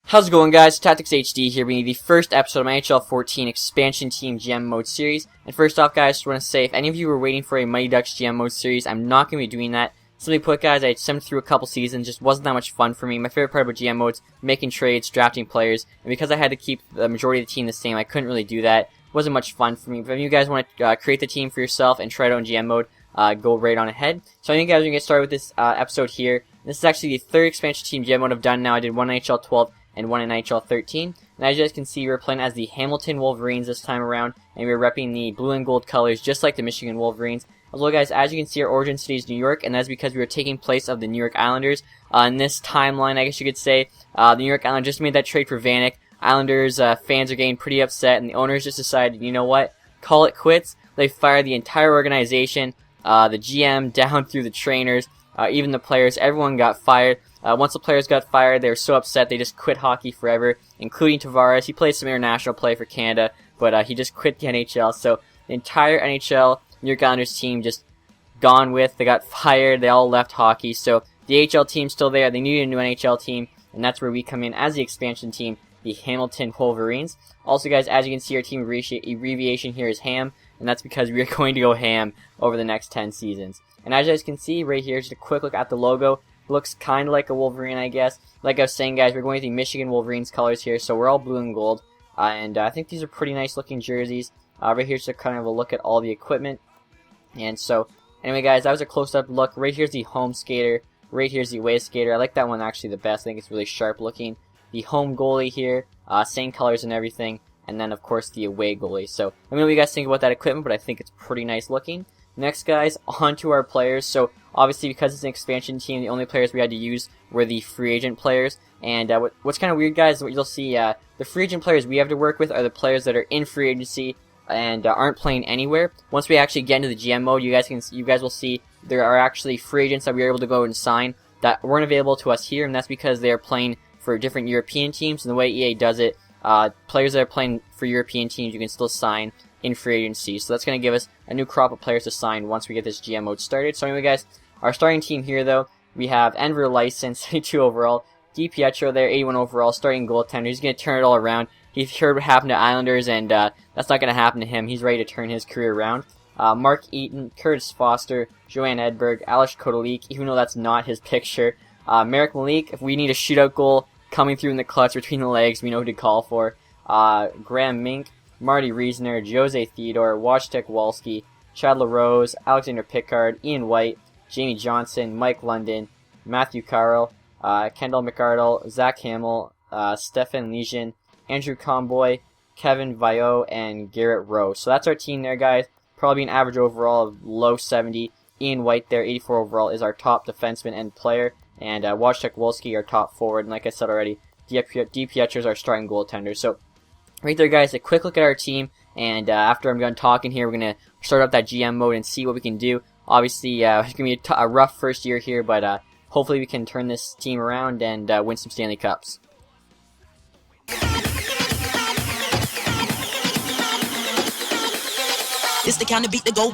How's it going, guys? TacTixHD here, bringing you the first episode of my NHL 14 Expansion Team GM Mode series. And first off, guys, just want to say, if any of you were waiting for a Mighty Ducks GM Mode series, I'm not going to be doing that. Simply put, guys, I simmed through a couple seasons, just wasn't that much fun for me. My favorite part about GM Modes, making trades, drafting players, and because I had to keep the majority of the team the same, I couldn't really do that. It wasn't much fun for me. But if you guys want to create the team for yourself and try it out in GM Mode, go right on ahead. So I think, guys, we're going to get started with this episode here. This is actually the third Expansion Team GM Mode I've done now. I did one NHL 12 and one in NHL 13. And as you guys can see, we're playing as the Hamilton Wolverines this time around, and we're repping the blue and gold colors just like the Michigan Wolverines. Although, guys, as you can see, our origin city is New York, and that's because we were taking place of the New York Islanders. In this timeline, I guess you could say, the New York Islanders just made that trade for Vanek. Islanders fans are getting pretty upset, and the owners just decided, you know what, call it quits. They fired the entire organization, the GM down through the trainers, even the players, everyone got fired. Once the players got fired, they were so upset they just quit hockey forever, including Tavares. He played some international play for Canada, but he just quit the NHL. So the entire NHL New York Islanders team just gone with. They got fired. They all left hockey. So the AHL team's still there. They needed a new NHL team, and that's where we come in as the expansion team, the Hamilton Wolverines. Also, guys, as you can see, our team abbreviation here is HAM, and that's because we are going to go ham over the next 10 seasons. And as you guys can see right here, just a quick look at the logo. Looks kind of like a Wolverine, I guess. Like I was saying, guys, we're going with the Michigan Wolverines colors here, so we're all blue and gold. And I think these are pretty nice looking jerseys. Right here's just kind of a look at all the equipment. And so, anyway, guys, that was a close-up look. Right here's the home skater. Right here's the away skater. I like that one actually the best. I think it's really sharp looking. The home goalie here, same colors and everything. And then, of course, the away goalie. So, let me know what you guys think about that equipment, but I think it's pretty nice looking. Next, guys, on to our players. So, obviously, because it's an expansion team, the only players we had to use were the free agent players. And what's kind of weird, guys, what you'll see, the free agent players we have to work with are the players that are in free agency and aren't playing anywhere. Once we actually get into the GM mode, you guys will see there are actually free agents that we are able to go and sign that weren't available to us here, and that's because they are playing for different European teams. And the way EA does it, players that are playing for European teams, you can still sign in free agency. So that's going to give us a new crop of players to sign once we get this GM mode started. So anyway, guys, our starting team here, though, we have Enver license, 72 overall, DiPietro there, 81 overall, starting goaltender. He's going to turn it all around. He's heard what happened to Islanders, and that's not going to happen to him. He's ready to turn his career around. Mark Eaton, Curtis Foster, Joanne Edberg, Alex Kotelik, even though that's not his picture. Merrick Malik, if we need a shootout goal coming through in the clutch between the legs, we know who to call for. Graham Mink, Marty Reisner, Jose Theodore, Wojtek Walski, Chad LaRose, Alexander Pickard, Ian White, Jamie Johnson, Mike London, Matthew Carroll, Kendall McArdle, Zach Hamill, Stefan Legion, Andrew Comboy, Kevin Vio, and Garrett Rowe. So that's our team there, guys. Probably an average overall of low 70. Ian White there, 84 overall, is our top defenseman and player. And Wojtek Walski, our top forward. And like I said already, DiPietro is our starting goaltender. So right there, guys, a quick look at our team. And after I'm done talking here, we're going to start up that GM mode and see what we can do. Obviously, it's going to be a rough first year here, but hopefully we can turn this team around and win some Stanley Cups. It's the kind of beat that go.